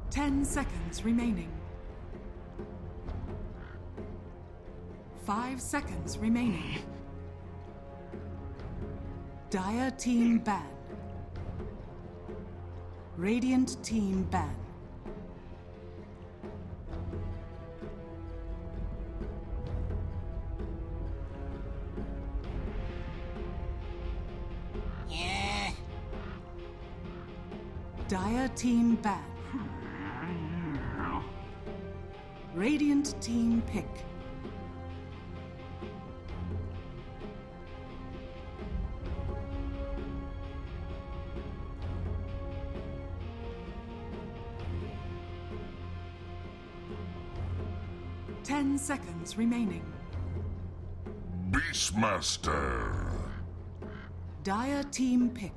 10 seconds remaining. 5 seconds remaining. Dire team ban. Radiant team ban. Yeah. Dire team ban. Radiant team pick. Ten seconds remaining. Beastmaster. Dire team pick.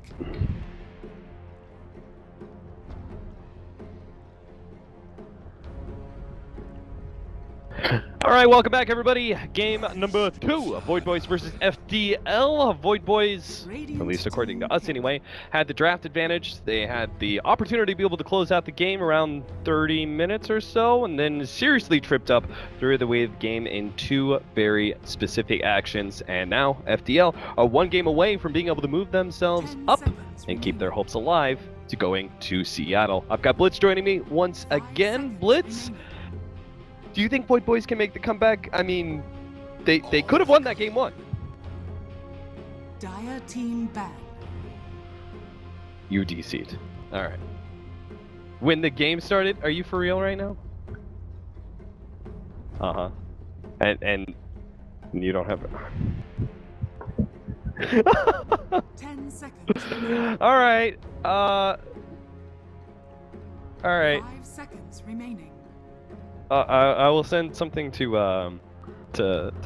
All right, welcome back, everybody. Game number 2 of Void Boys versus FDL. Void Boys, at least according to us anyway, had the draft advantage. They had the opportunity to be able to close out the game around 30 minutes or so, and then seriously tripped up through the way of the game in 2 very specific actions. And now FDL are 1 game away from being able to move themselves up and keep their hopes alive to going to Seattle. I've got Blitz joining me once again. Blitz, do you think Void Boys can make the comeback? I mean, they could have won that game 1. Dire team ban. You DC'd. All right. When the game started, are you for real right now? Uh-huh. And you don't have it. 10 seconds. All right. All right. 5 seconds remaining. I will send something to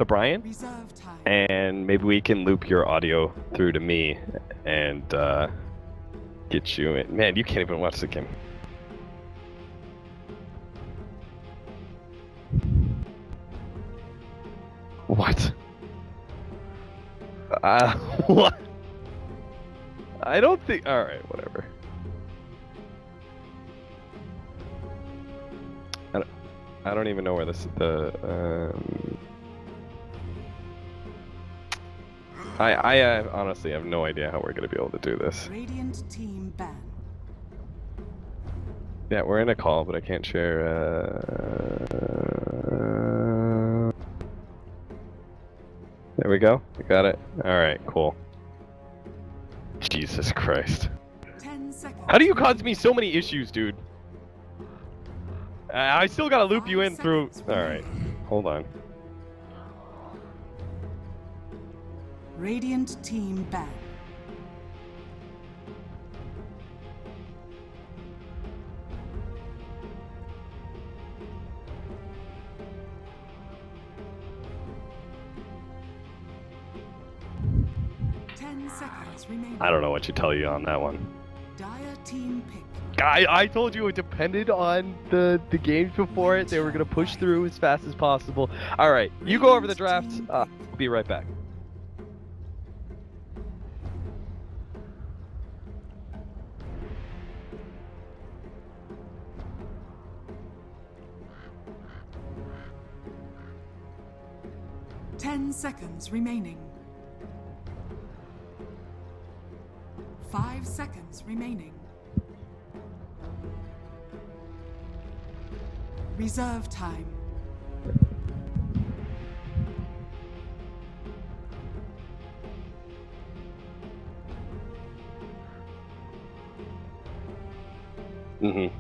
Brian, Reserve time. and maybe we can loop your audio through to me and get you in. Man, you can't even watch the game. What? What? I don't think. All right, whatever. I don't even know where I honestly have no idea how we're gonna be able to do this. Radiant team ban. Yeah, we're in a call, but I can't share. There we go. We got it. All right, cool. Jesus Christ. 10 seconds. How do you cause me so many issues, dude? I still gotta loop you in through. Alright, hold on. Radiant team ban. I don't know what to tell you on that one. Dire team pick. I told you it depended on the games before it. They were gonna push through as fast as possible. All right, you go over the draft. I'll be right back. Ten seconds remaining. 5 seconds remaining. Reserve time. Mm-hmm.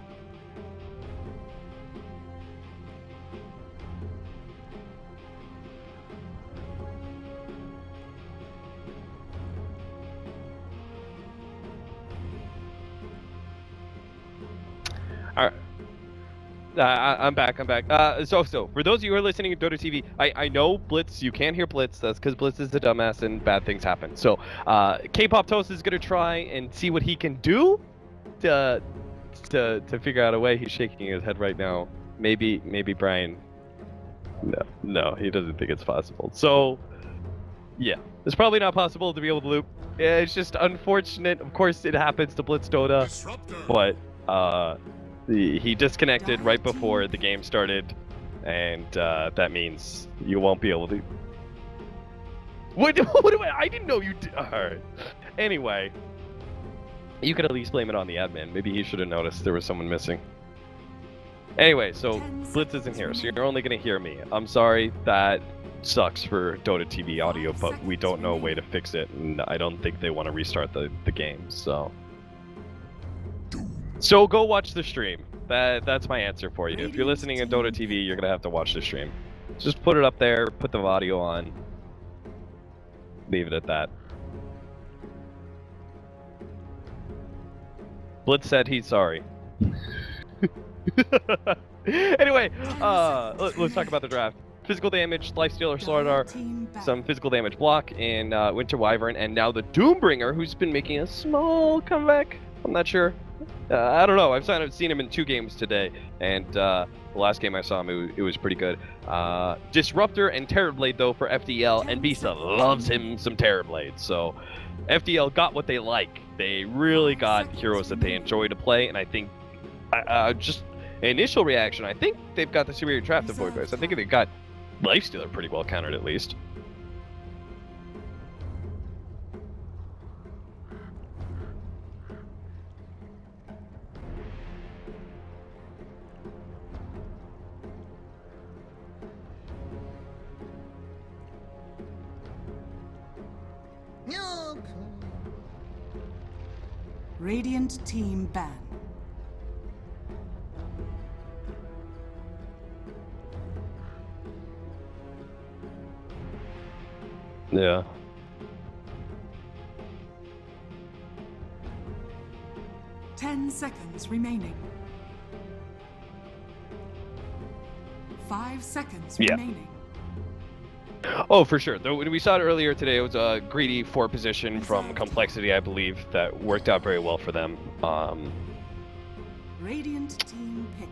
All right. I'm back. So for those of you who are listening to Dota TV, I know Blitz. You can't hear Blitz. That's because Blitz is a dumbass and bad things happen. So K-pop Toast is gonna try and see what he can do to figure out a way. He's shaking his head right now. Maybe Brian. No, he doesn't think it's possible. So yeah, it's probably not possible to be able to loop. Yeah, it's just unfortunate. Of course, it happens to Blitz Dota, but He disconnected right before the game started, and that means you won't be able to. What do I didn't know you did. Alright. Anyway, you could at least blame it on the admin. Maybe he should have noticed there was someone missing. Anyway, so Blitz isn't here, so you're only going to hear me. I'm sorry, that sucks for Dota TV audio, but we don't know a way to fix it, and I don't think they want to restart the game, so... So go watch the stream. That's my answer for you. If you're listening on Dota TV, you're going to have to watch the stream. Just put it up there, put the audio on. Leave it at that. Blitz said he's sorry. Anyway, let's talk about the draft. Physical damage, Lifestealer, Slardar, some physical damage block, and Winter Wyvern, and now the Doombringer, who's been making a small comeback. I'm not sure. I don't know. I've seen him in 2 games today, and the last game I saw him, it was pretty good. Disruptor and Terrorblade, though, for FDL, and Bisa loves him some Terrorblade, so FDL got what they like. They really got heroes that they enjoy to play, and I think, just initial reaction, I think they've got the superior draft of Void Boys. I think they got Lifestealer pretty well countered, at least. Radiant team ban. Yeah. Ten seconds remaining. 5 seconds remaining. Oh, for sure. Though when we saw it earlier today, it was a greedy 4 position from Complexity, I believe, that worked out very well for them. Radiant team pick.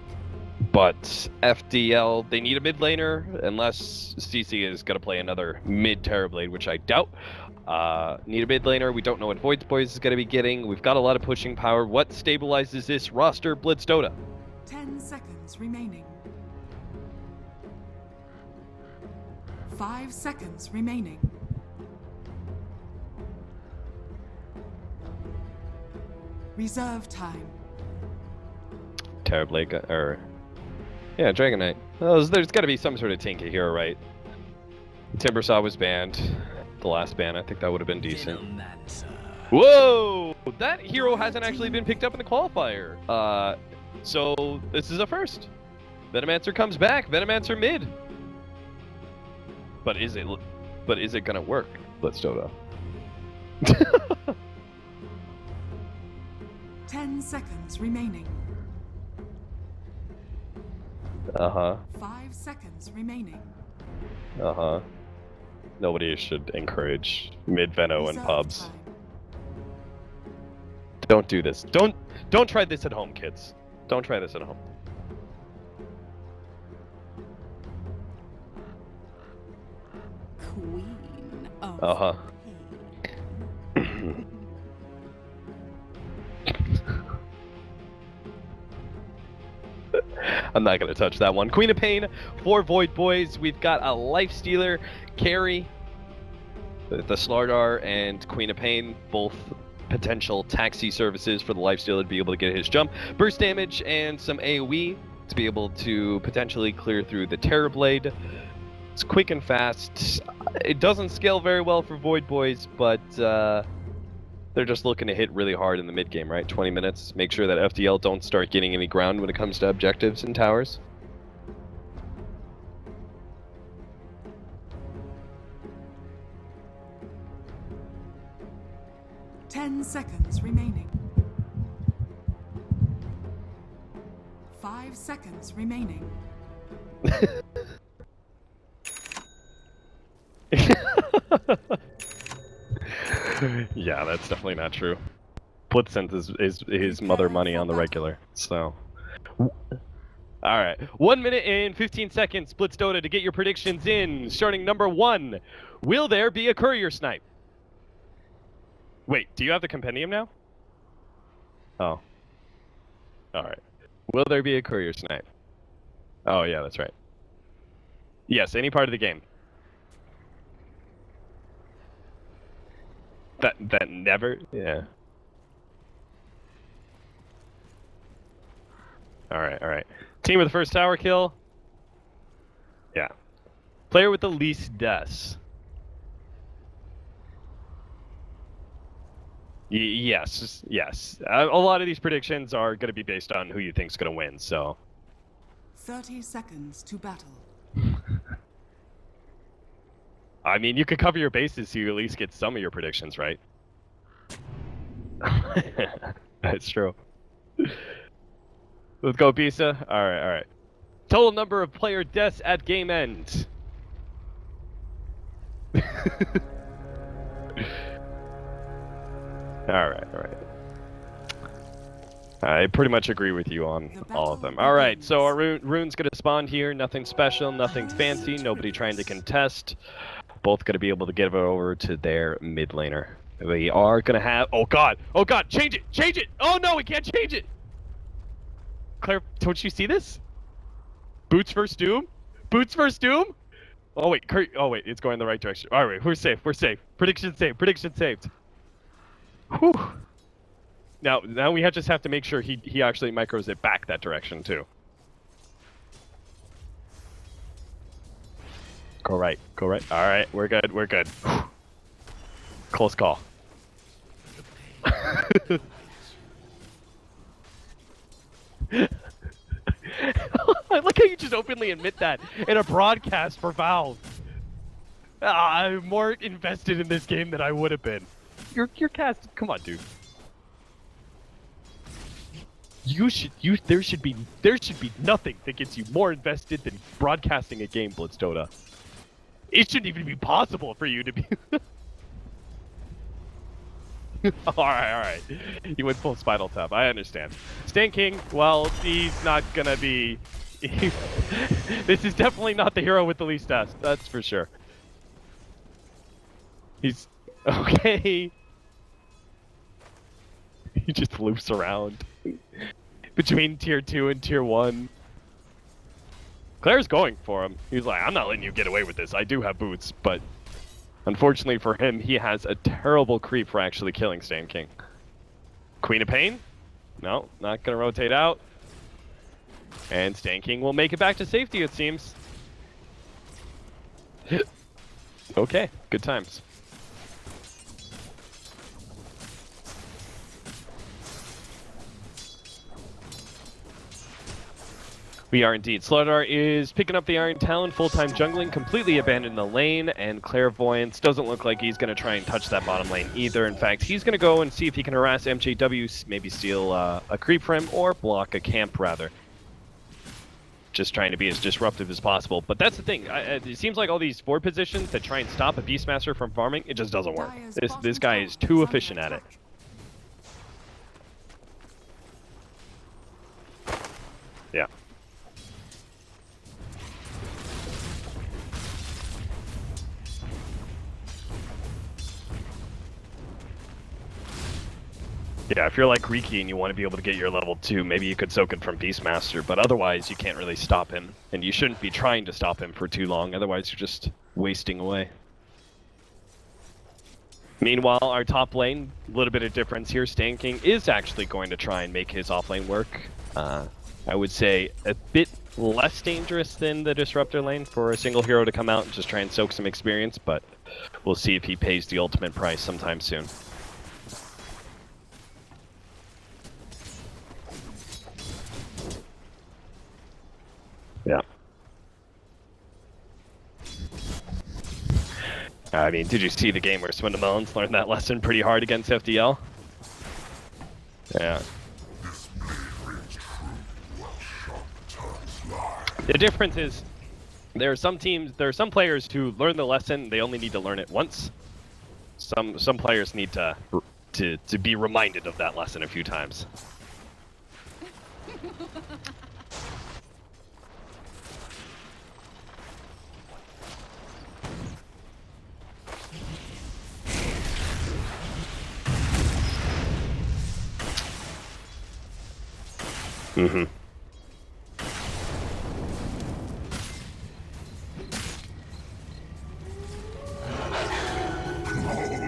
But FDL, they need a mid laner, unless CC is going to play another mid Terrorblade, which I doubt. Need a mid laner. We don't know what Void Boys is going to be getting. We've got a lot of pushing power. What stabilizes this roster? Blitz Dota. 10 seconds remaining. 5 seconds remaining. Reserve time. Terrorblade, or... Yeah, Dragon Knight. Well, there's got to be some sort of Tinker here, right? Timbersaw was banned. The last ban, I think that would have been decent. Whoa! That hero hasn't actually been picked up in the qualifier. So this is a first. Venomancer comes back. Venomancer mid. But is it gonna work? Let's Dota. 10 seconds remaining. 5 seconds remaining. Nobody should encourage mid-Veno in pubs. Time. Don't do this. Don't try this at home, kids. Don't try this at home. Queen of I'm not going to touch that one. Queen of Pain for Void Boys. We've got a Lifestealer, Carry, the Slardar, and Queen of Pain, both potential taxi services for the Lifestealer to be able to get his jump. Burst damage and some AoE to be able to potentially clear through the Terrorblade. It's quick and fast. It doesn't scale very well for Void Boys, but they're just looking to hit really hard in the mid game, right? 20 minutes. Make sure that FDL don't start getting any ground when it comes to objectives and towers. Ten seconds remaining. 5 seconds remaining. Yeah, that's definitely not true. Blitz sent his mother money on the regular, so. Alright, 1 minute and 15 seconds, Blitz Dota, to get your predictions in. Starting number 1, will there be a courier snipe? Wait, do you have the compendium now? Oh. Alright. Will there be a courier snipe? Oh, yeah, that's right. Yes, any part of the game. That never? Yeah. Alright. Team with the first tower kill? Yeah. Player with the least deaths. Yes. A lot of these predictions are going to be based on who you think's going to win, so... 30 seconds to battle. I mean, you could cover your bases so you at least get some of your predictions right. That's true. Let's go, Bisa. Alright. Total number of player deaths at game end. Alright. I pretty much agree with you on all of them. Alright, so our rune's gonna spawn here. Nothing special, nothing fancy, nobody trying to contest. Both gonna be able to give it over to their mid laner. We are gonna have... Oh god! Change it! Oh no, we can't change it! Claire, don't you see this? Boots first Doom? Oh wait, it's going the right direction. Alright, we're safe. Prediction saved. Whew. Now we just have to make sure he actually micros it back that direction too. Go right. Alright, we're good. Whew. Close call. I like how you just openly admit that in a broadcast for Valve. I'm more invested in this game than I would have been. Your cast, come on, dude. There should be nothing that gets you more invested than broadcasting a game, Blitzdota. It shouldn't even be possible for you to be. Alright. You went full Spinal Tap, I understand. Stan King, well, he's not gonna be... This is definitely not the hero with the least deaths, that's for sure. He's... Okay. He just loops around. Between tier 2 and tier 1. Claire's going for him. He's like, I'm not letting you get away with this. I do have boots, but... Unfortunately for him, he has a terrible creep for actually killing Stan King. Queen of Pain? No, not gonna rotate out. And Stan King will make it back to safety, it seems. Okay, good times. We are indeed. Slaughter is picking up the Iron Talon, full-time jungling, completely abandoned the lane, and Clairvoyance doesn't look like he's going to try and touch that bottom lane either. In fact, he's going to go and see if he can harass MJW, maybe steal a creep for him, or block a camp, rather. Just trying to be as disruptive as possible. But that's the thing. It seems like all these forward positions that try and stop a Beastmaster from farming, it just doesn't work. This guy is too efficient at it. Yeah. Yeah, if you're like Riki and you want to be able to get your level 2, maybe you could soak it from Beastmaster, but otherwise you can't really stop him. And you shouldn't be trying to stop him for too long, otherwise you're just wasting away. Meanwhile, our top lane, a little bit of difference here. Stan King is actually going to try and make his offlane work. I would say a bit less dangerous than the Disruptor lane for a single hero to come out and just try and soak some experience, but we'll see if he pays the ultimate price sometime soon. Yeah. I mean, did you see the game where Swindlemelons learned that lesson pretty hard against FDL? Yeah. The difference is, there are some players who learn the lesson, they only need to learn it once. Some players need to be reminded of that lesson a few times.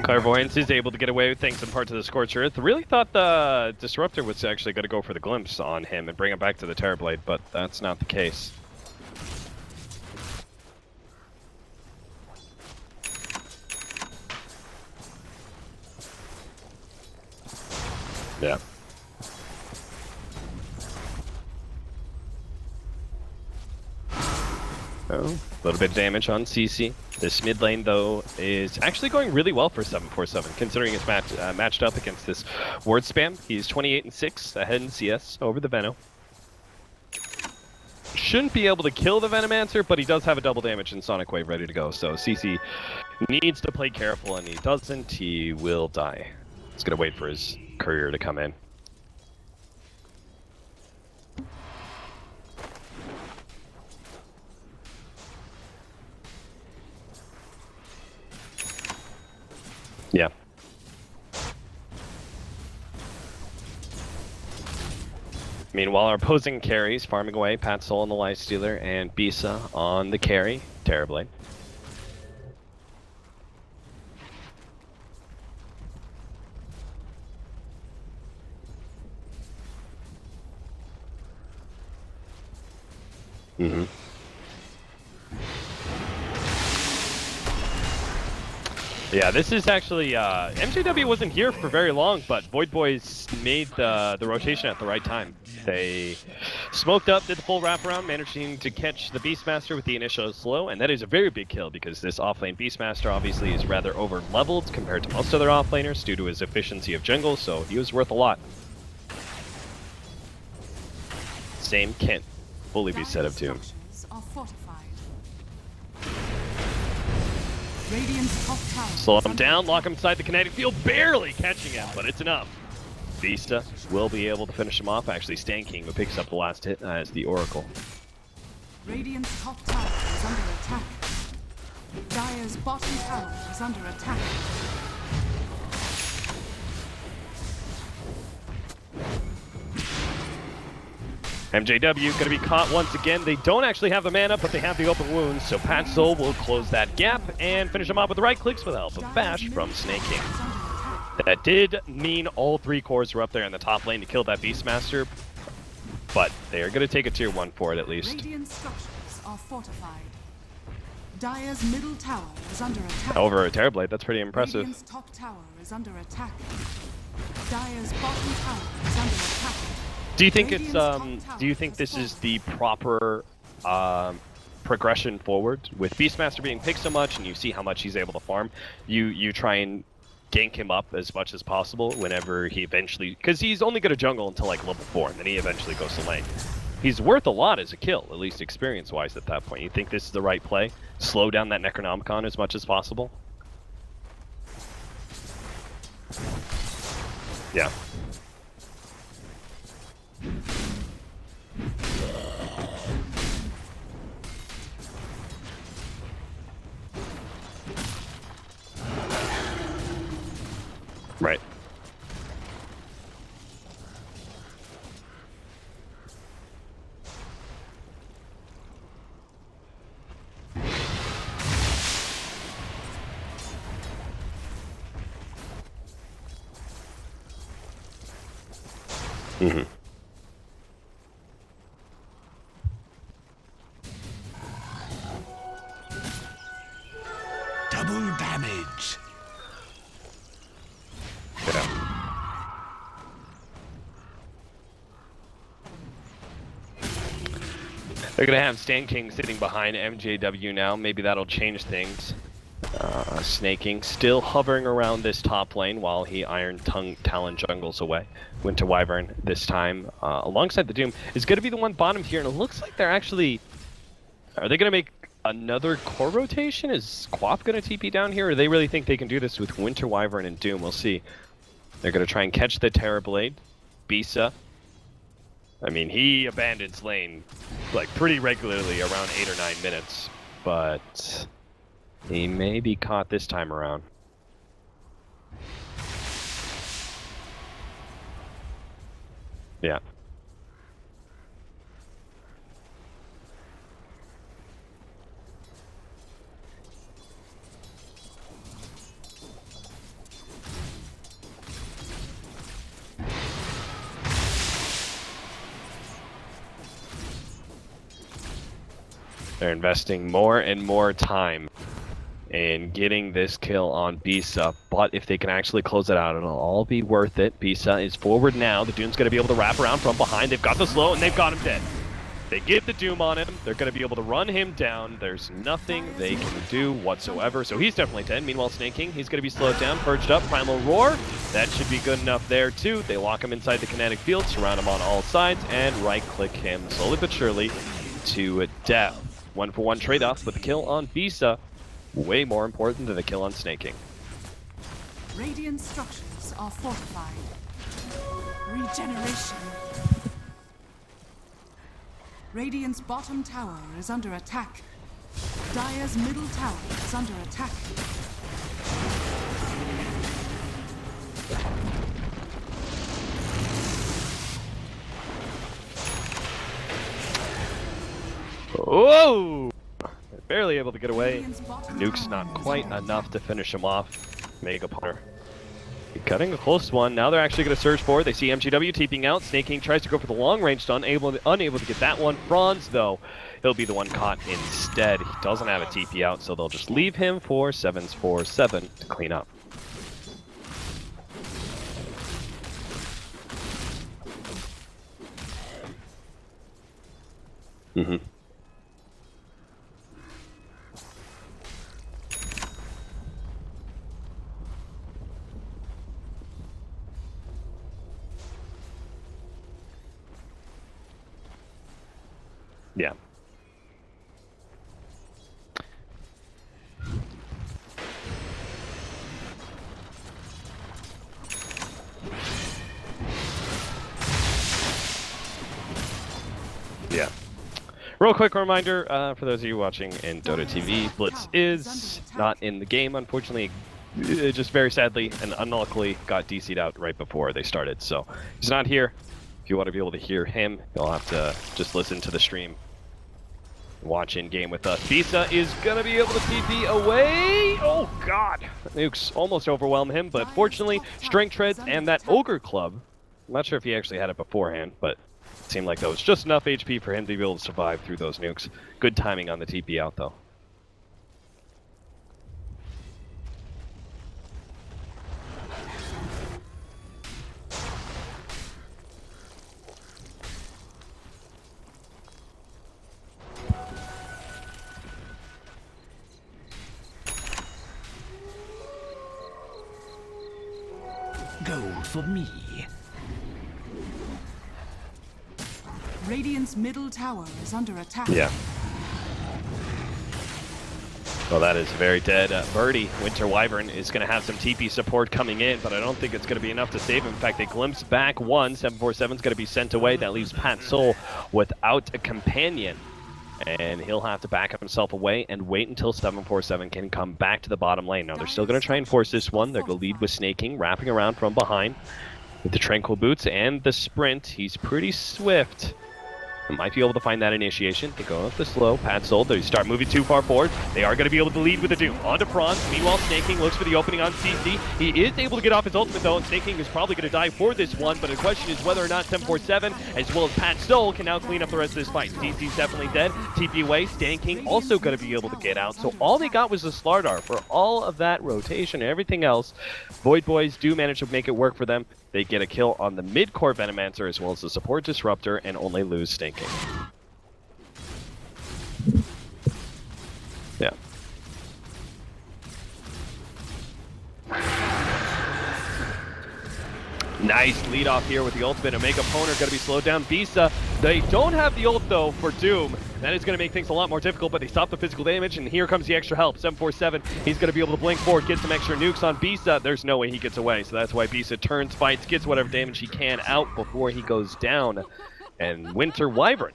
Clairvoyance is able to get away with things in parts of the Scorched Earth. Really thought the Disruptor was actually going to go for the Glimpse on him and bring him back to the Terrorblade, but that's not the case. Yeah. Oh, a little bit of damage on CC. This mid lane, though, is actually going really well for 747, considering it's matched up against this ward spam. He's 28-6 ahead in CS over the Venom. Shouldn't be able to kill the Venomancer, but he does have a double damage and Sonic Wave ready to go. So CC needs to play careful, and he doesn't, he will die. He's going to wait for his courier to come in. Yeah. Meanwhile, our opposing carries farming away. Pat Soul on the Lifestealer and Bisa on the carry. Terrorblade. Mm-hmm. Yeah, this is actually, MJW wasn't here for very long, but Void Boys made the rotation at the right time. They smoked up, did the full wraparound, managing to catch the Beastmaster with the initial slow, and that is a very big kill because this offlane Beastmaster obviously is rather over-leveled compared to most other offlaners due to his efficiency of jungle, so he was worth a lot. Same can't fully be said of Doom. Slow him down, lock him inside the kinetic field, barely catching him, but it's enough. Vista will be able to finish him off, actually Stan King, who picks up the last hit as the Oracle. Radiant's top tower is under attack. Dire's bottom tower is under attack. MJW going to be caught once again. They don't actually have the mana, but they have the open wounds, so Pat Soul will close that gap and finish him off with the right clicks with the help of Bash from Snake King. That did mean all three cores were up there in the top lane to kill that Beastmaster, but they are going to take a tier 1 for it at least. Radiant structures are fortified. Dire's middle tower is under attack. Over a Terrorblade, that's pretty impressive. Radiant's top tower is under attack. Dire's bottom tower is under attack. Do you think it's do you think this is the proper progression forward with Beastmaster being picked so much and you see how much he's able to farm? You try and gank him up as much as possible whenever he eventually, because he's only going to jungle until like level 4 and then he eventually goes to lane. He's worth a lot as a kill, at least experience wise at that point. You think this is the right play? Slow down that Necronomicon as much as possible? Yeah. Right. Mm-hmm. Double damage. They're going to have Stan King sitting behind MJW now. Maybe that'll change things. Snaking still hovering around this top lane while he Iron Talon jungles away. Winter Wyvern this time alongside the Doom is going to be the one bottom here, and it looks like they're actually... Are they going to make another core rotation? Is Quap going to TP down here, or they really think they can do this with Winter Wyvern and Doom? We'll see. They're going to try and catch the Terrorblade. Bisa. I mean, he abandons lane like pretty regularly around 8 or 9 minutes, but he may be caught this time around. Yeah. They're investing more and more time in getting this kill on Bisa, but if they can actually close it out, it'll all be worth it. Bisa is forward now. The Doom's going to be able to wrap around from behind. They've got the slow, and they've got him dead. They get the Doom on him. They're going to be able to run him down. There's nothing they can do whatsoever, so he's definitely dead. Meanwhile, Snake King, he's going to be slowed down, purged up, Primal Roar. That should be good enough there, too. They lock him inside the kinetic field, surround him on all sides, and right-click him slowly but surely to death. 1-for-1 trade-off with the kill on Bisa. Way more important than the kill on Snake King. Radiant structures are fortified. Regeneration. Radiant's bottom tower is under attack. Dire's middle tower is under attack. Whoa! Barely able to get away. Nuke's not quite enough to finish him off. Mega Punter. Cutting a close one. Now they're actually going to search for it. They see MGW TPing out. Snake King tries to go for the long range stun. Unable to get that one. Franz, though, he'll be the one caught instead. He doesn't have a TP out, so they'll just leave him for 7-4-7 to clean up. Yeah. Yeah. Real quick reminder for those of you watching in Dota TV, Blitz is not in the game, unfortunately. Just very sadly and unluckily got DC'd out right before they started, so he's not here. If you want to be able to hear him, you'll have to just listen to the stream. Watch in game with us. Bisa is gonna be able to TP away. Oh god, Nukes almost overwhelmed him, but fortunately, Strength Treads and that Ogre Club. I'm not sure if he actually had it beforehand, but it seemed like that was just enough HP for him to be able to survive through those nukes. Good timing on the TP out though. Gold for me. Radiant's middle tower is under attack. Yeah. Well, that is very dead. Birdie, Winter Wyvern, is going to have some TP support coming in, but I don't think it's going to be enough to save him. In fact, they glimpse back one. 747 is going to be sent away. That leaves Pat Soul without a companion. And he'll have to back up himself away and wait until 747 can come back to the bottom lane. Now, they're still going to try and force this one. They're going to lead with Snake King, wrapping around from behind. With the Tranquil Boots and the Sprint, he's pretty swift. Might be able to find that initiation. They go up the slow. Pat Soul, they start moving too far forward. They are going to be able to lead with the Doom. On to Franz. Meanwhile, Snake King looks for the opening on CC. He is able to get off his ultimate, though, and Snake King is probably going to die for this one, but the question is whether or not 747, as well as Pat Soul, can now clean up the rest of this fight. CC's definitely dead. TP away. Snake King also going to be able to get out. So all they got was the Slardar. For all of that rotation and everything else, Void Boys do manage to make it work for them. They get a kill on the mid-core Venomancer as well as the support Disruptor and only lose Snake King. Yeah. Nice lead off here with the ultimate. Omega Poner going to be slowed down. Bisa, they don't have the ult though for Doom. That is going to make things a lot more difficult, but they stop the physical damage, and here comes the extra help. 747, he's going to be able to blink forward, get some extra nukes on Bisa. There's no way he gets away, so that's why Bisa turns, fights, gets whatever damage he can out before he goes down. And Winter Wyvern,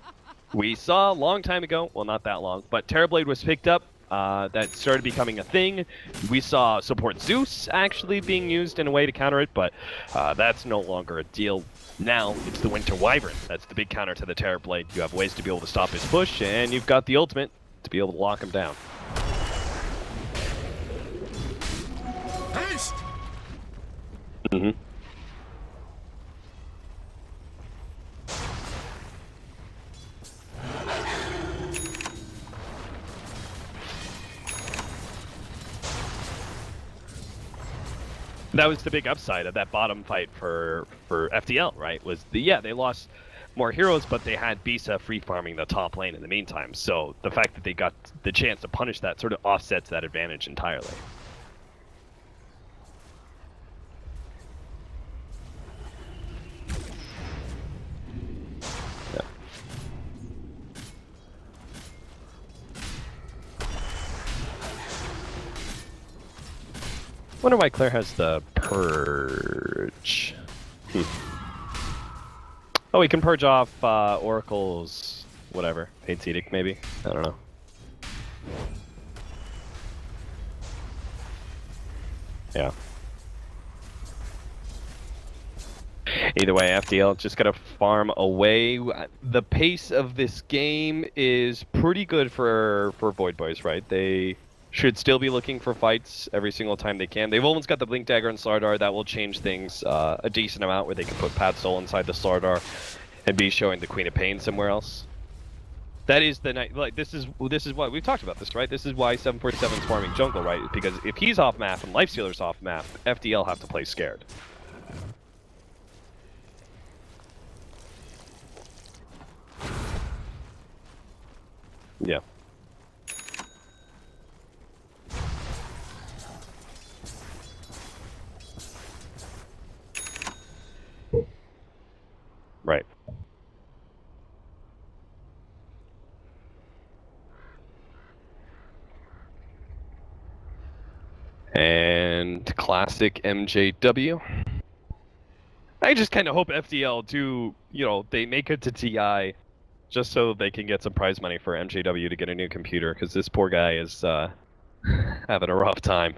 we saw a long time ago, well, not that long, but Terrorblade was picked up. That started becoming a thing. We saw support Zeus actually being used in a way to counter it, but that's no longer a deal. Now it's the Winter Wyvern. That's the big counter to the Terrorblade. You have ways to be able to stop his push, and you've got the ultimate to be able to lock him down. Haste! Mm-hmm. That was the big upside of that bottom fight for FDL, right? Was they lost more heroes, but they had Bisa free farming the top lane in the meantime. So the fact that they got the chance to punish that sort of offsets that advantage entirely. Yeah. Wonder why Claire has the purge. Oh, we can purge off Oracle's whatever. Fate's Edict, maybe? I don't know. Yeah. Either way, FDL just gotta farm away. The pace of this game is pretty good for Void Boys, right? They should still be looking for fights every single time they can. They've almost got the Blink Dagger and Slardar. That will change things a decent amount, where they can put Pat Soul inside the Slardar and be showing the Queen of Pain somewhere else. That is the night. Like this is why we've talked about this, right? This is why 747 is farming jungle, right? Because if he's off map and Lifestealer's off map, FDL have to play scared. Yeah. Right. And classic MJW. I just kind of hope FDL do, they make it to TI just so they can get some prize money for MJW to get a new computer, because this poor guy is having a rough time.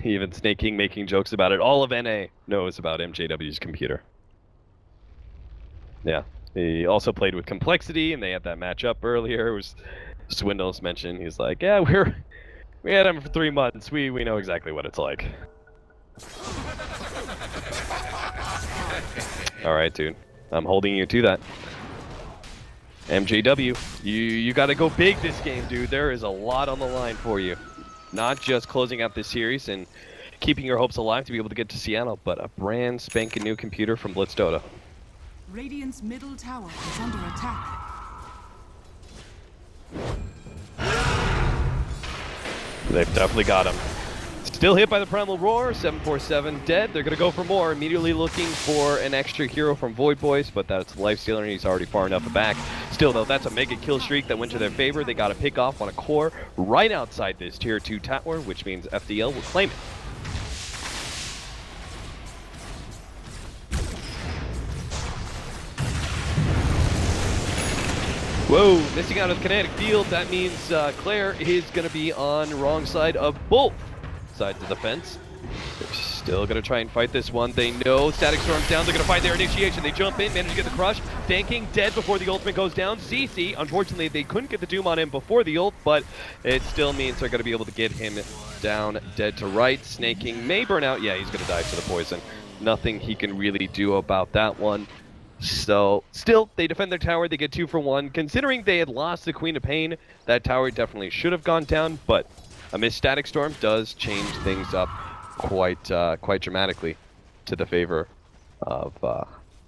Even Snaking making jokes about it. All of NA knows about MJW's computer. Yeah. He also played with Complexity, and they had that matchup earlier. It was Swindles mentioned. He's like, yeah, we had him for 3 months. We know exactly what it's like. All right, dude. I'm holding you to that. MJW, you got to go big this game, dude. There is a lot on the line for you. Not just closing out this series and keeping your hopes alive to be able to get to Seattle, but a brand spanking new computer from Blitz Dota. Radiant's middle tower is under attack. They've definitely got him. Still hit by the Primal Roar, 747 dead. They're going to go for more, immediately looking for an extra hero from Void Boys, but that's Lifestealer, and he's already far enough back. Still, though, that's a mega kill streak that went to their favor. They got to pick off on a core right outside this Tier 2 tower, which means FDL will claim it. Whoa, missing out of the kinetic field. That means Claire is going to be on the wrong side of both sides of the fence. They're still going to try and fight this one. They know Static Storm's down. They're going to find their initiation. They jump in, manage to get the crush. Danking dead before the ultimate goes down. CC, unfortunately, they couldn't get the Doom on him before the ult, but it still means they're going to be able to get him down dead to right. Snaking may burn out. Yeah, he's going to die to the poison. Nothing he can really do about that one. So, still, they defend their tower. They get 2 for 1. Considering they had lost the Queen of Pain, that tower definitely should have gone down, but a missed Static Storm does change things up quite dramatically to the favor of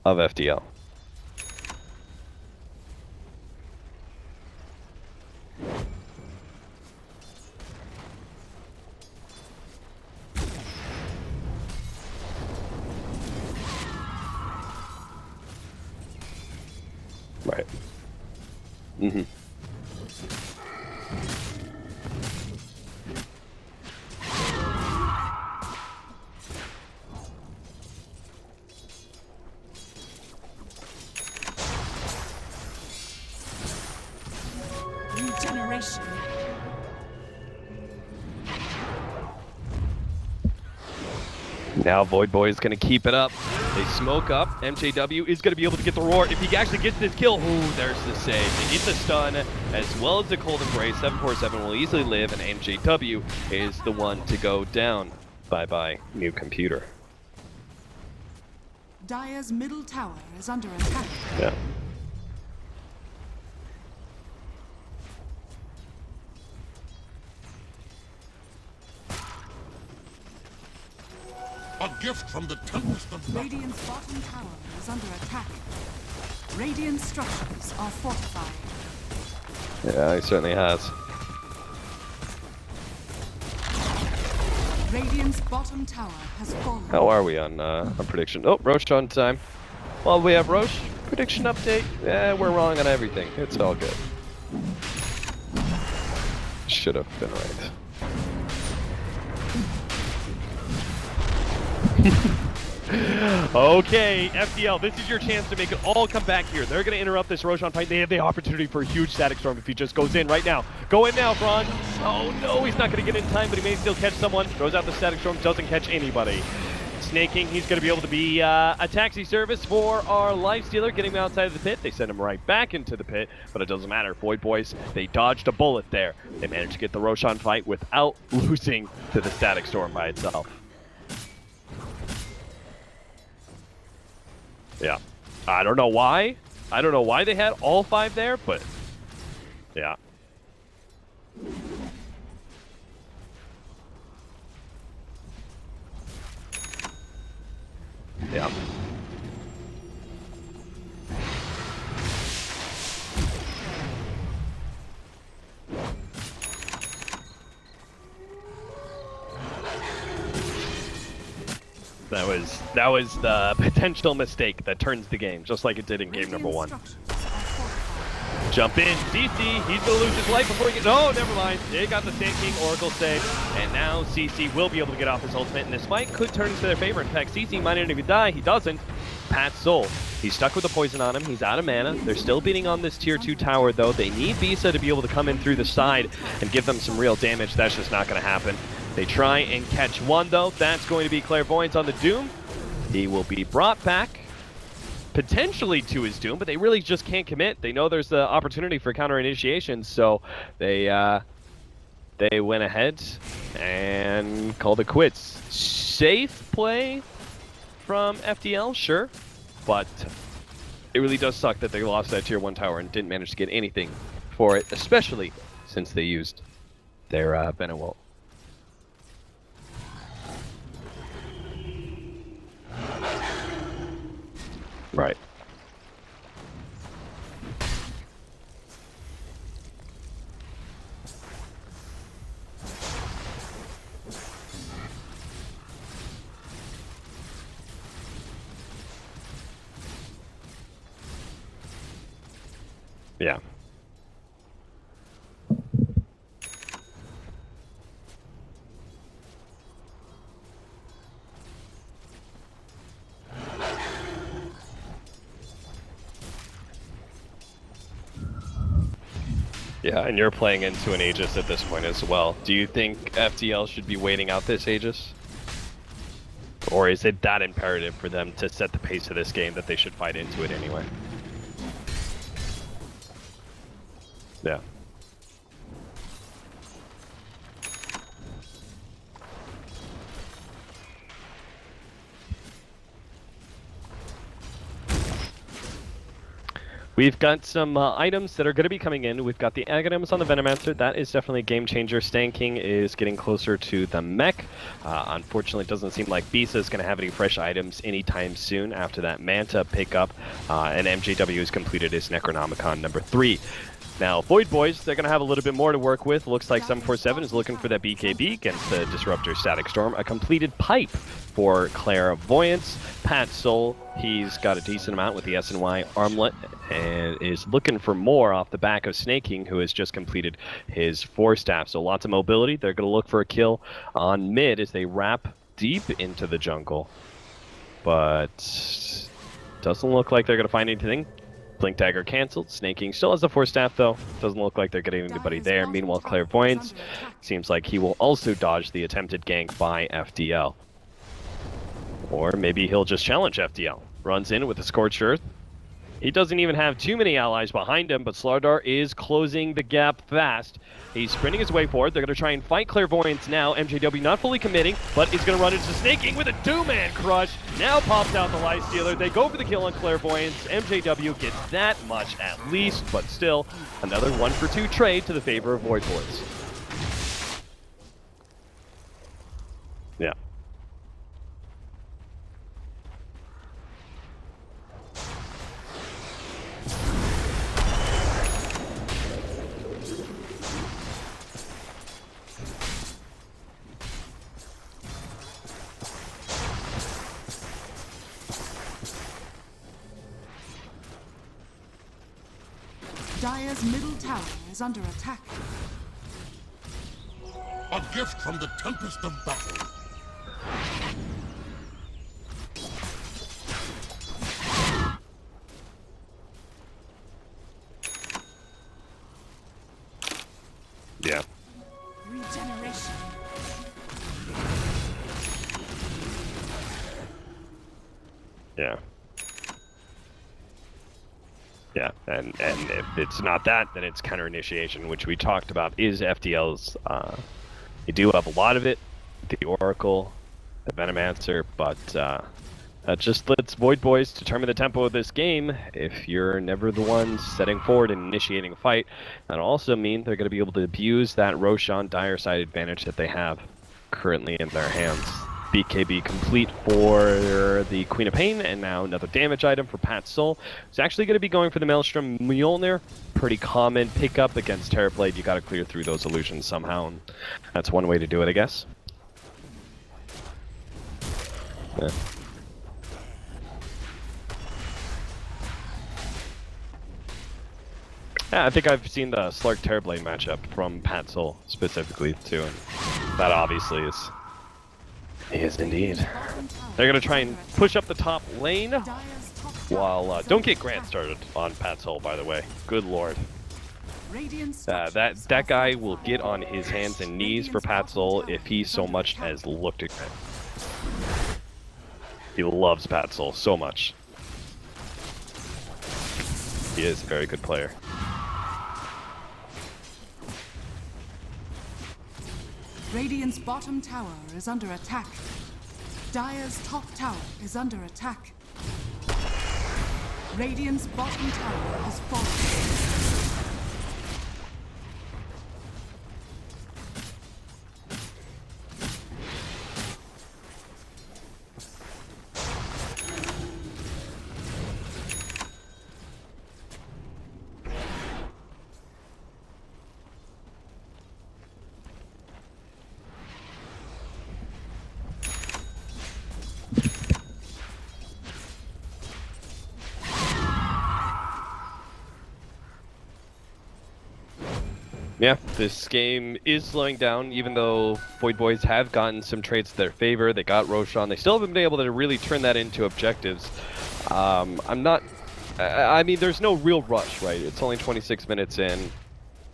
FDL. Right. Mm-hmm. Regeneration. Now Void Boy is going to keep it up. They smoke up. MJW is going to be able to get the roar. If he actually gets this kill, ooh, there's the save. They get the stun as well as the cold embrace. 747 will easily live, and MJW is the one to go down. Bye-bye, new computer. Dire's middle tower is under attack. Yeah. bottom tower is under attack. Radiant structures are fortified. Yeah, he certainly has. Radiant's bottom tower has fallen. How are we on prediction? Oh, Roche on time. Well, we have Roche. Prediction update. Yeah, we're wrong on everything. It's all good. Should have been right. Okay, FDL, this is your chance to make it all come back here. They're going to interrupt this Roshan fight. They have the opportunity for a huge static storm if he just goes in right now. Go in now, Franz. Oh no, he's not going to get in time, but he may still catch someone. Throws out the static storm, doesn't catch anybody. Snaking, he's going to be able to be a taxi service for our Lifestealer, getting him outside of the pit. They send him right back into the pit, but it doesn't matter. Void Boys, they dodged a bullet there. They managed to get the Roshan fight without losing to the static storm by itself. Yeah, I don't know why. I don't know why they had all 5 there, but yeah. Yeah. That was the potential mistake that turns the game, just like it did in game number 1. Jump in, CC, he's gonna lose his life before he gets, oh, never mind. They got the Sand King Oracle save, and now CC will be able to get off his ultimate, and this fight could turn into their favor. In fact, CC might not even die, he doesn't. Pat's Soul, he's stuck with the poison on him, he's out of mana. They're still beating on this tier 2 tower though. They need Bisa to be able to come in through the side and give them some real damage. That's just not gonna happen. They try and catch one though, that's going to be Clairvoyance on the Doom. He will be brought back, potentially to his doom, but they really just can't commit. They know there's the opportunity for counter initiation, so they went ahead and called it quits. Safe play from FDL, sure, but it really does suck that they lost that tier 1 tower and didn't manage to get anything for it, especially since they used their Benewalt. Right. Yeah. Yeah, and you're playing into an Aegis at this point as well. Do you think FDL should be waiting out this Aegis? Or is it that imperative for them to set the pace of this game that they should fight into it anyway? Yeah. We've got some items that are going to be coming in. We've got the Aghanims on the Venomancer. That is definitely a game changer. Sand King is getting closer to the mech. Unfortunately, it doesn't seem like Bisa is going to have any fresh items anytime soon after that Manta pickup. And MJW has completed his Necronomicon number 3. Now, Void Boys, they're going to have a little bit more to work with. Looks like 747 is looking for that BKB against the Disruptor Static Storm. A completed pipe for Clairvoyance. Pat Soul, he's got a decent amount with the SNY Armlet and is looking for more off the back of Snaking, who has just completed his 4 staff. So lots of mobility. They're going to look for a kill on mid as they wrap deep into the jungle. But doesn't look like they're going to find anything. Blink Dagger canceled. Snaking still has the 4 staff though. Doesn't look like they're getting anybody there. Meanwhile, Clairvoyance seems like he will also dodge the attempted gank by FDL. Or maybe he'll just challenge FDL. Runs in with the Scorched Earth. He doesn't even have too many allies behind him, but Slardar is closing the gap fast. He's sprinting his way forward. They're going to try and fight Clairvoyance now. MJW not fully committing, but he's going to run into Snaking with a 2-man crush. Now pops out the Lifestealer. They go for the kill on Clairvoyance. MJW gets that much at least, but still another 1-for-2 trade to the favor of Void Boys. Yeah. Dire's middle tower is under attack. A gift from the tempest of battle. Yeah. Regeneration. Yeah. Yeah, and if it's not that, then it's counter initiation, which we talked about is FDL's. They do have a lot of it, the Oracle, the Venomancer, but that just lets Void Boys determine the tempo of this game. If you're never the one setting forward and initiating a fight, that'll also mean they're going to be able to abuse that Roshan Dire side advantage that they have currently in their hands. BKB complete for the Queen of Pain, and now another damage item for Pat's Soul. It's actually going to be going for the Maelstrom Mjolnir. Pretty common pickup against Terrorblade. You got to clear through those illusions somehow, and that's one way to do it, I guess. Yeah. Yeah, I think I've seen the Slark Terrorblade matchup from Pat's Soul specifically too, and that obviously is. He is indeed. They're going to try and push up the top lane while... don't get Grant started on Pat's Soul, by the way. Good lord. That guy will get on his hands and knees for Pat's Soul if he so much as looked at it. He loves Pat's Soul so much. He is a very good player. Radiant's bottom tower is under attack. Dire's top tower is under attack. Radiant's bottom tower has fallen. Yeah, this game is slowing down, even though Void Boys have gotten some trades to their favor. They got Roshan. They still haven't been able to really turn that into objectives. I mean, there's no real rush, right? It's only 26 minutes in.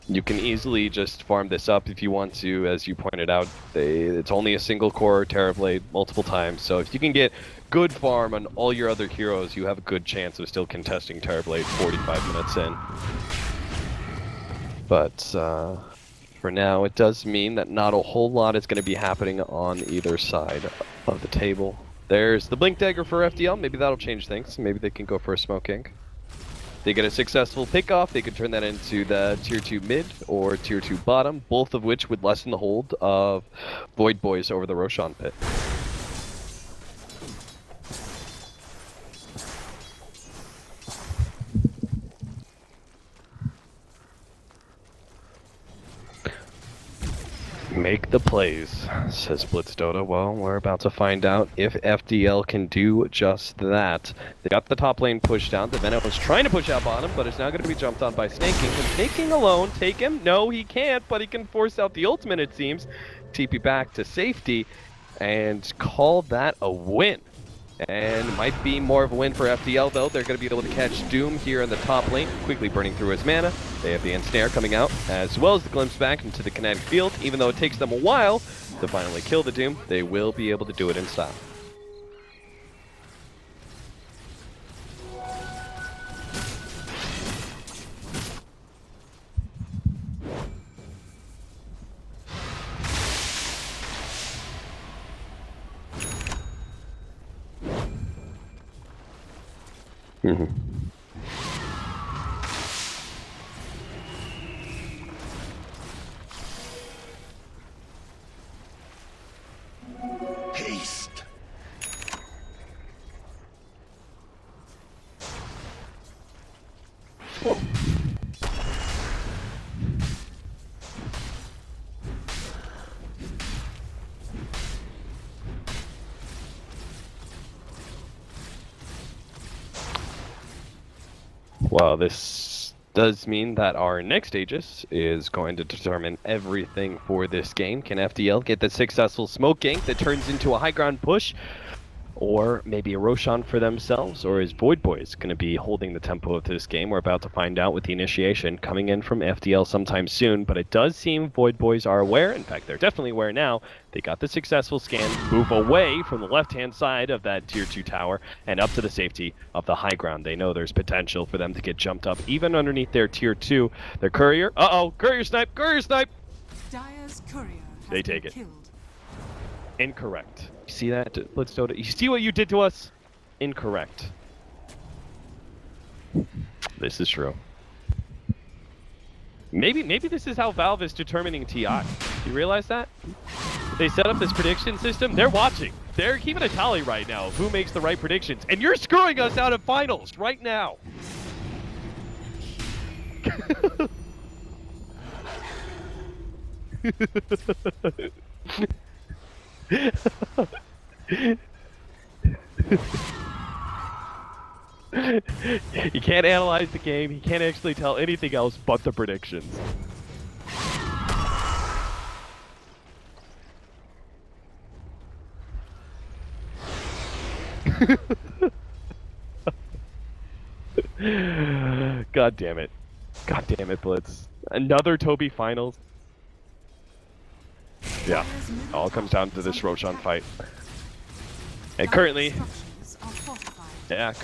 You can easily just farm this up if you want to, as you pointed out. It's only a single core Terrorblade multiple times, so if you can get good farm on all your other heroes, you have a good chance of still contesting Terrorblade 45 minutes in. But for now, it does mean that not a whole lot is going to be happening on either side of the table. There's the Blink Dagger for FDL. Maybe that'll change things. Maybe they can go for a Smoking. They get a successful pickoff. They could turn that into the tier 2 mid or tier 2 bottom, both of which would lessen the hold of Void Boys over the Roshan pit. Make the plays, says Blitzdota. Well, we're about to find out if FDL can do just that. They got the top lane pushed out. The Venom was trying to push out bottom, but it's now going to be jumped on by Snaking. Can Snaking alone take him? No, he can't, but he can force out the ultimate, it seems. TP back to safety and call that a win. And might be more of a win for FDL, though. They're going to be able to catch Doom here in the top lane, quickly burning through his mana. They have the Ensnare coming out, as well as the glimpse back into the kinetic field. Even though it takes them a while to finally kill the Doom, they will be able to do it in style. Haste. Wow, this Does mean that our next Aegis is going to determine everything for this game. Can FDL get the successful smoke gank that turns into a high ground push? Or maybe a Roshan for themselves? Or is Void Boys going to be holding the tempo of this game? We're about to find out with the initiation coming in from FDL sometime soon, but it does seem Void Boys are aware. In fact, they're definitely aware now. They got the successful scan, move away from the left-hand side of that Tier 2 tower and up to the safety of the high ground. They know there's potential for them to get jumped up even underneath their Tier 2. Their courier, courier snipe, courier snipe! Dire's courier has They been take it. killed. Incorrect. You see that, Blitzdota? You see what you did to us? Incorrect. This is true. Maybe this is how Valve is determining TI. You realize that? They set up this prediction system. They're watching. They're keeping a tally right now of who makes the right predictions. And you're screwing us out of finals right now. You can't analyze the game. You can't actually tell anything else but the predictions. God damn it. God damn it, Blitz. Another Toby finals. Yeah, all comes down to this Roshan fight. And currently, yeah,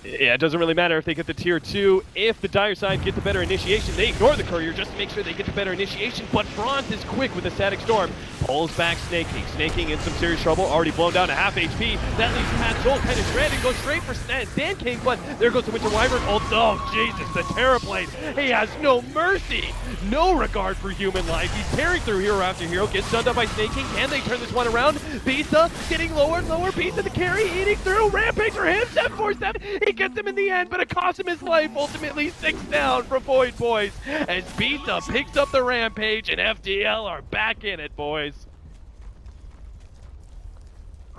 it doesn't really matter if they get the Tier 2. If the Dire side get the better initiation, they ignore the courier just to make sure they get the better initiation. But Bronze is quick with a static storm. Pulls back Snaking. Snaking in some serious trouble. Already blown down to half HP. That leaves Pat Soul kind of stranded. Goes straight for Sand King, but there goes the Winter Wyvern. Oh, Jesus, the Terrorblade. He has no mercy. No regard for human life. He's tearing through hero after hero. Gets stunned up by Snaking. Can they turn this one around? Bisa getting lower and lower. Bisa the carry. Eating through. Rampage for him. 747. He gets him in the end, but it costs him his life. Ultimately 6 down for Void Boys. As Bisa picks up the Rampage and FDL are back in it, boys.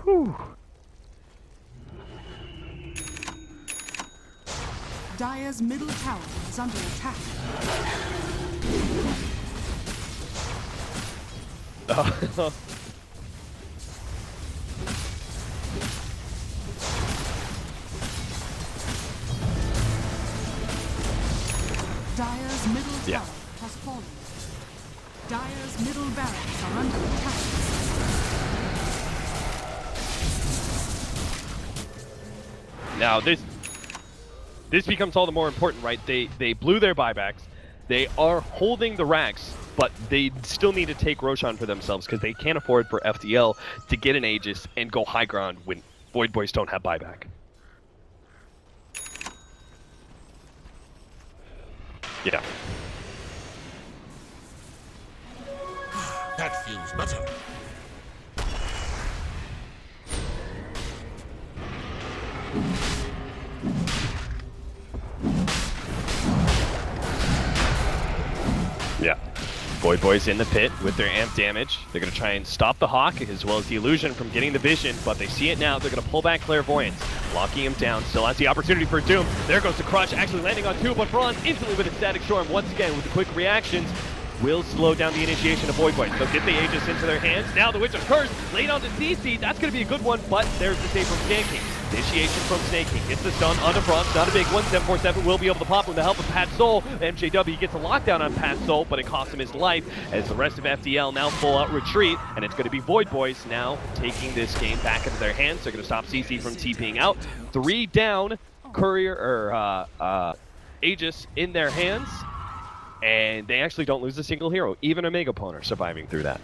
Whew. Dire's middle tower is under attack. Dire's middle tower has fallen. Dire's middle barracks are under attack. Now this becomes all the more important, right? They blew their buybacks. They are holding the racks, but they still need to take Roshan for themselves because they can't afford for FDL to get an Aegis and go high ground when Void Boys don't have buyback. Yeah. That feels better. Yeah. Void Boys in the pit with their amp damage. They're going to try and stop the Hawk as well as the Illusion from getting the vision, but they see it now. They're going to pull back Clairvoyance, locking him down. Still has the opportunity for Doom. There goes the Crush, actually landing on 2, but Bronze instantly with a static storm once again with the quick reactions. Will slow down the initiation of Void Boys. They'll get the Aegis into their hands. Now the Witch of Curse laid onto CC. That's going to be a good one, but there's the save from Snaking. Initiation from Snaking. Gets the stun on the Bronze. Not a big one. 747 will be able to pop with the help of Pat Soul. MJW gets a lockdown on Pat Soul, but it costs him his life as the rest of FDL now full out retreat. And it's going to be Void Boys now taking this game back into their hands. They're going to stop CC from TPing out. 3 down. Courier, or Aegis in their hands. And they actually don't lose a single hero. Even a Megaponer surviving through that.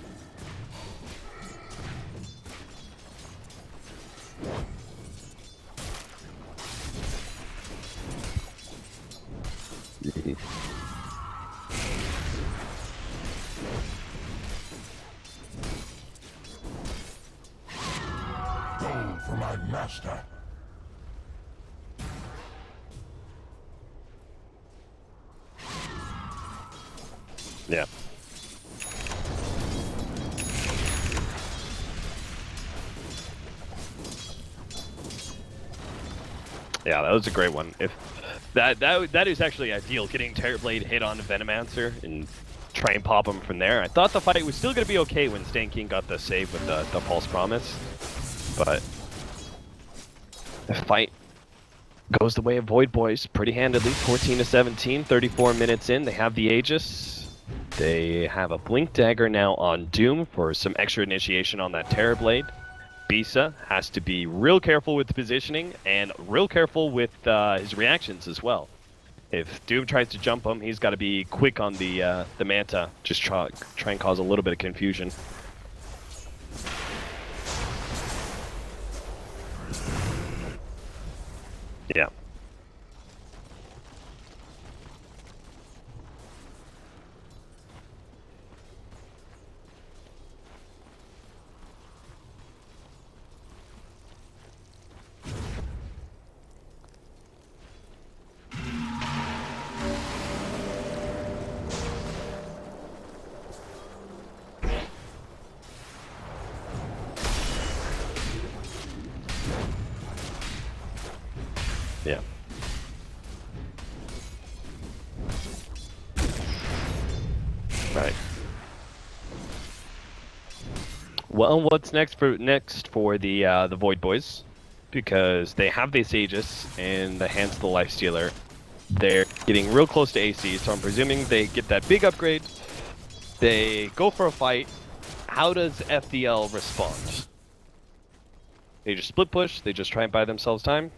Gold for my master. Yeah. Yeah, that was a great one. If that is actually ideal, getting Terrorblade hit on the Venomancer and try and pop him from there. I thought the fight was still going to be okay when Stan King got the save with the False Promise, but the fight goes the way of Void Boys pretty handedly. 14-17, 34 minutes in. They have the Aegis. They have a Blink Dagger now on Doom for some extra initiation on that Terrorblade. Bisa has to be real careful with the positioning and real careful with his reactions as well. If Doom tries to jump him, he's got to be quick on the Manta. Just try and cause a little bit of confusion. Yeah. Yeah. Right. Well, what's next for the Void Boys? Because they have this Aegis in the hands of the Lifestealer. They're getting real close to AC, so I'm presuming they get that big upgrade. They go for a fight. How does FDL respond? They just split push. They just try and buy themselves time.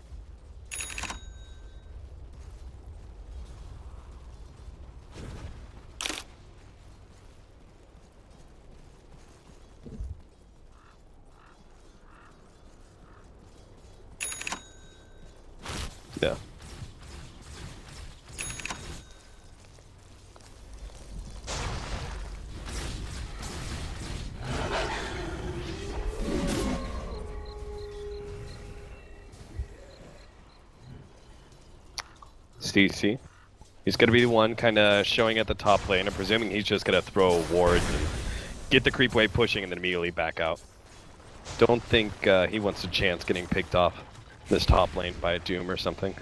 Yeah. CC. He's going to be the one kind of showing at the top lane. I'm presuming he's just going to throw a ward and get the creep wave pushing and then immediately back out. Don't think he wants a chance getting picked off this top lane by a Doom or something.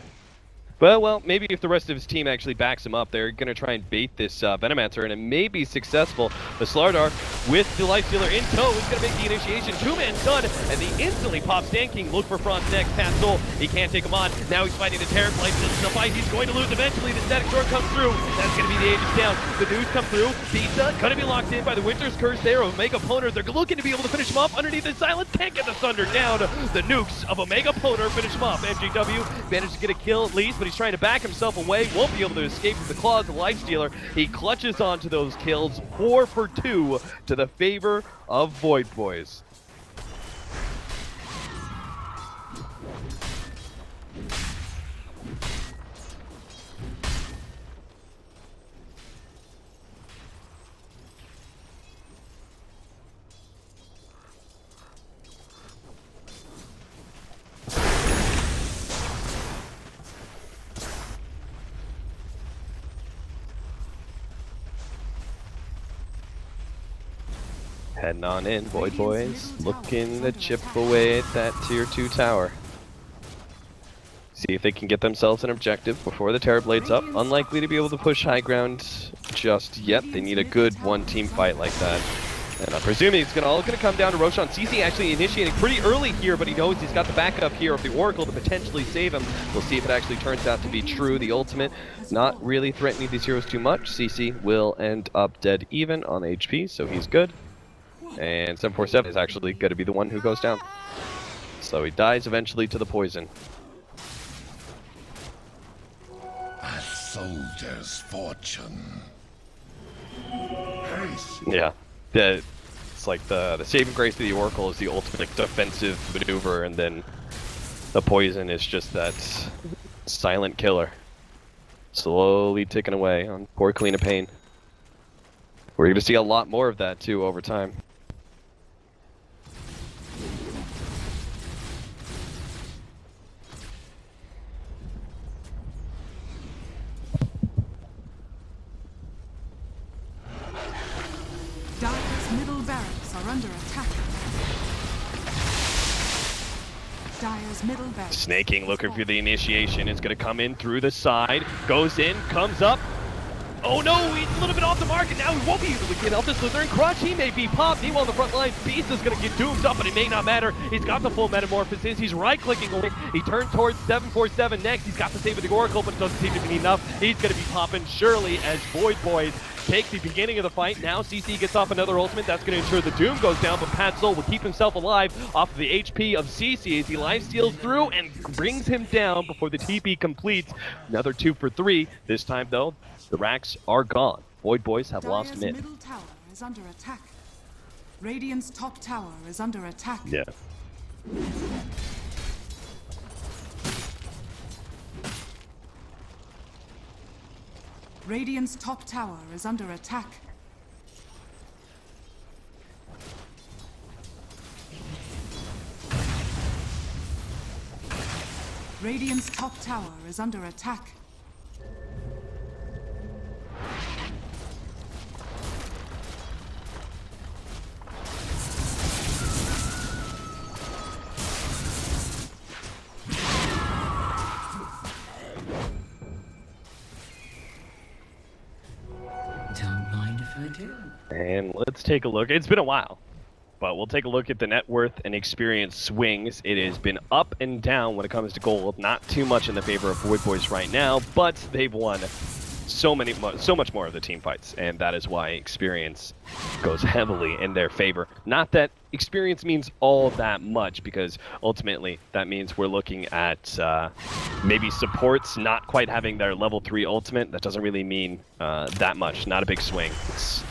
But, well, maybe if the rest of his team actually backs him up, they're going to try and bait this Venomancer, and it may be successful. The Slardar, with the Lifestealer in tow, is going to make the initiation. Two-man stun, and he instantly pops Stan King. Look for Franz next, past Soul. He can't take him on. Now he's fighting the Terrorblade. This is a fight he's going to lose eventually. The static sword comes through. That's going to be the Aegis down. The dudes come through. Bisa going to be locked in by the Winter's Curse there. Omega Poner, they're looking to be able to finish him off underneath the silence. Can't get the Thunder down. The nukes of Omega Poner finish him off. MJW managed to get a kill at least, but he's trying to back himself away, won't be able to escape from the claws of the Lifestealer. He clutches onto those kills, 4 for 2 to the favor of Void Boys. Heading on in, Void Boys, looking to chip away at that tier 2 tower. See if they can get themselves an objective before the Terrorblade's up. Unlikely to be able to push high ground just yet. They need a good one-team fight like that. And I'm presuming it's all gonna come down to Roshan. CC actually initiating pretty early here, but he knows he's got the backup here of the Oracle to potentially save him. We'll see if it actually turns out to be true. The ultimate not really threatening these heroes too much. CC will end up dead even on HP, so he's good. And 747 is actually going to be the one who goes down. So he dies eventually to the poison. A soldier's fortune. Yeah. It's like the saving grace of the Oracle is the ultimate like, defensive maneuver, and then the poison is just that silent killer. Slowly ticking away on poor Queen of Pain. We're going to see a lot more of that too over time. Dire's middle barracks are under attack. Dire's middle barracks. Snaking, looking for the initiation. It's going to come in through the side. Goes in, comes up. Oh no, he's a little bit off the mark, and now he won't be able to get out this Lutheran Crutch. He may be popped. Meanwhile, on the front line, Beast is going to get doomed up, but it may not matter. He's got the full metamorphosis. He's right-clicking away. He turns towards 747 next. He's got the save of the Oracle, but it doesn't seem to be enough. He's going to be popping surely as Void Boys take the beginning of the fight. Now CC gets off another ultimate. That's going to ensure the Doom goes down, but Pat Soul will keep himself alive off of the HP of CC as he lifesteals through and brings him down before the TP completes. Another 2 for 3. This time, though, the racks are gone. Void Boys have lost Dire's mid. middle tower is under attack. Radiant's top tower is under attack. Yeah. Radiant's top tower is under attack. Radiant's top tower is under attack. Don't mind if I do. And let's take a look. It's been a while, but we'll take a look at the net worth and experience swings. It has been up and down when it comes to gold. Not too much in the favor of Void Boys right now, but they've won so much more of the team fights, and that is why experience goes heavily in their favor. Not that experience means all that much, because ultimately that means we're looking at maybe supports not quite having their level 3 ultimate. That doesn't really mean that much. Not a big swing. It's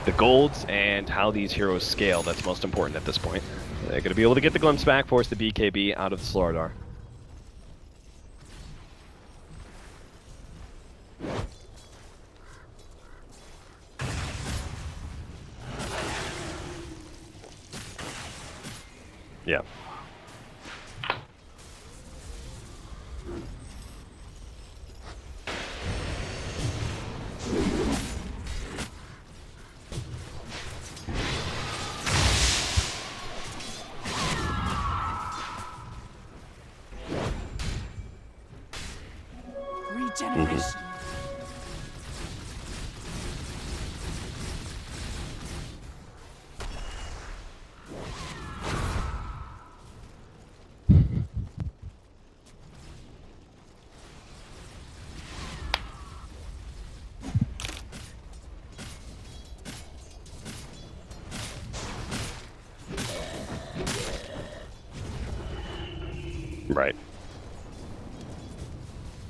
the golds and how these heroes scale that's most important at this point. They're going to be able to get the glimpse back, force the BKB out of the Sloradar. Yeah. Regeneration. Right.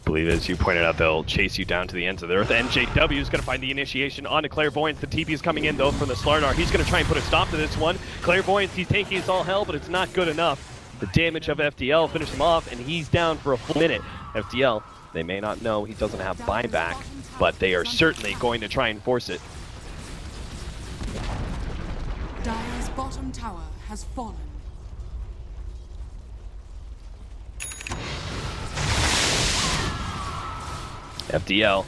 I believe, as you pointed out, they'll chase you down to the ends of the earth. NJW is going to find the initiation onto Clairvoyance. The TP is coming in, though, from the Slardar. He's going to try and put a stop to this one. Clairvoyance, he's tanky as all hell, but it's not good enough. The damage of FDL finished him off, and he's down for a full minute. FDL, they may not know he doesn't have buyback, but they are certainly going to try and force it. Dire's bottom tower has fallen. FDL.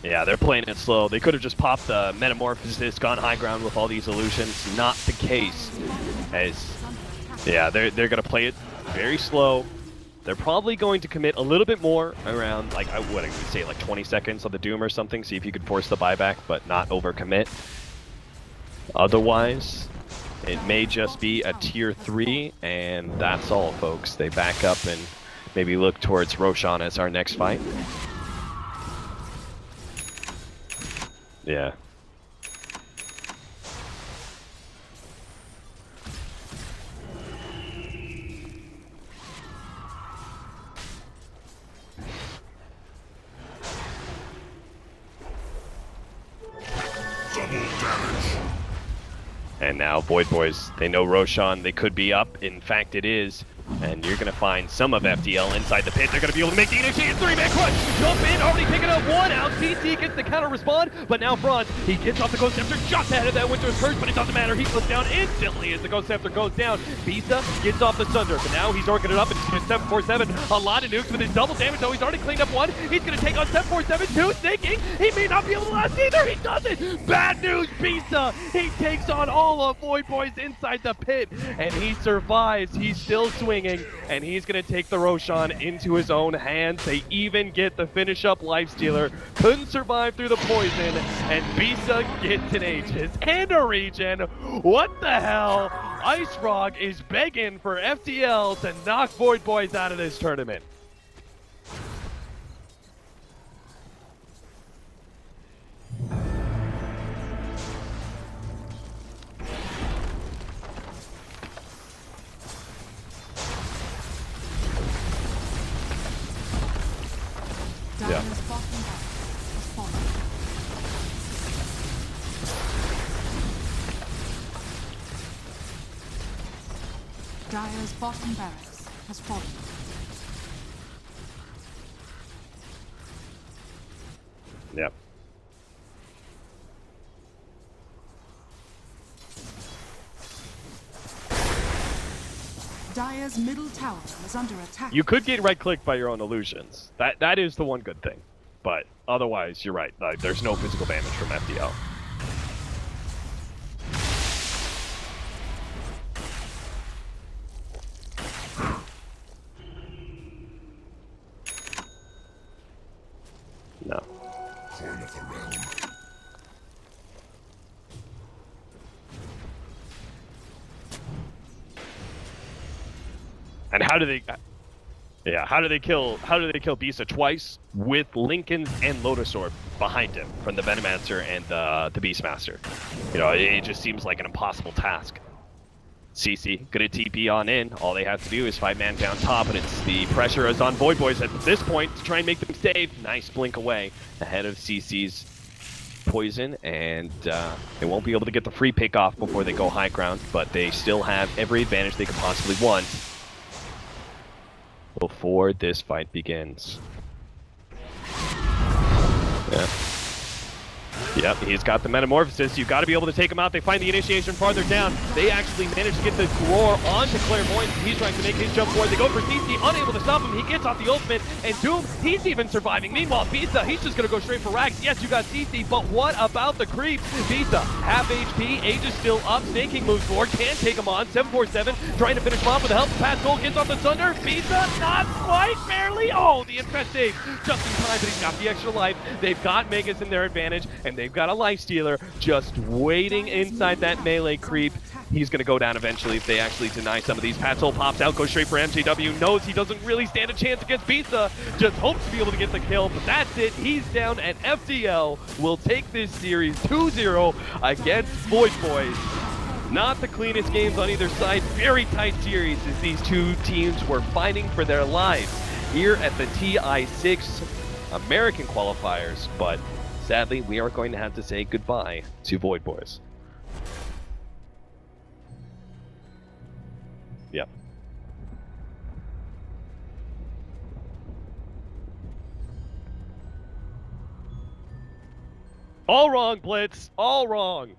Yeah, they're playing it slow. They could have just popped the Metamorphosis, gone high ground with all these illusions. Not the case. As, yeah, they're going to play it very slow. They're probably going to commit a little bit more around, like, what I would say, like 20 seconds on the Doom or something. See if you could force the buyback, but not overcommit. Otherwise, it may just be a tier 3, and that's all, folks. They back up and maybe look towards Roshan as our next fight. Yeah. Double damage. And now Void Boys, they know Roshan, they could be up. In fact, it is. And you're going to find some of FDL inside the pit. They're going to be able to make the initiation. 3-man crunch. Jump in, already picking up one out. CC gets the counter respawn, but now Franz, he gets off the Ghost Scepter just ahead of that Winter's Curse, but it doesn't matter. He goes down instantly as the Ghost Scepter goes down. Bisa gets off the Sunder, but now he's orking it up and with 747. A lot of nukes with his double damage, though. He's already cleaned up one. He's going to take on 747. Two, thinking he may not be able to last either. He doesn't. Bad news, Bisa. He takes on all of Void Boys inside the pit, and he survives. He's still swinging, and he's going to take the Roshan into his own hands. They even get the finish up Lifestealer. Couldn't survive through the poison, and Bisa gets an Aegis and a regen. What the hell? Ice Frog is begging for FDL to knock Void Boys out of this tournament. Dire's bottom barracks has fallen. Dire's bottom barracks has fallen. Yep. Dire's middle tower is under attack. You could get right-clicked by your own illusions. That is the one good thing. But otherwise, you're right. There's no physical damage from FDL. No. Horn of the realm. And how do they? Yeah, how do they kill Bisa twice with Lincoln's and Lotus Orb behind him from the Venomancer and the Beastmaster? You know, it just seems like an impossible task. CC gonna TP on in. All they have to do is 5-man down top, and it's the pressure is on Void Boys at this point to try and make them save. Nice blink away ahead of CC's poison, and they won't be able to get the free pick off before they go high ground, but they still have every advantage they could possibly want before this fight begins. Yeah. Yep, he's got the Metamorphosis. You've got to be able to take him out. They find the initiation farther down. They actually manage to get the roar onto Clairvoyance. He's trying to make his jump forward. They go for CC, unable to stop him. He gets off the ultimate, and Doom, he's even surviving. Meanwhile, Bisa, he's just going to go straight for Rags. Yes, you got CC, but what about the creep? Bisa, half HP, Aegis still up. Snake King moves forward, can't take him on. 747, trying to finish him off with the help of Pat Gold, gets off the Thunder. Bisa, not quite, barely. Oh, the infest save just in time, but he's got the extra life. They've got Megas in their advantage, and they've got a Lifestealer just waiting inside that melee creep. He's going to go down eventually if they actually deny some of these. Patsoul pops out, goes straight for MJW, knows he doesn't really stand a chance against Bisa, just hopes to be able to get the kill, but that's it. He's down, and FDL will take this series 2-0 against Void Boys. Not the cleanest games on either side. Very tight series as these two teams were fighting for their lives here at the TI6 American qualifiers, but sadly, we are going to have to say goodbye to Void Boys. Yep. All wrong, Blitz. All wrong.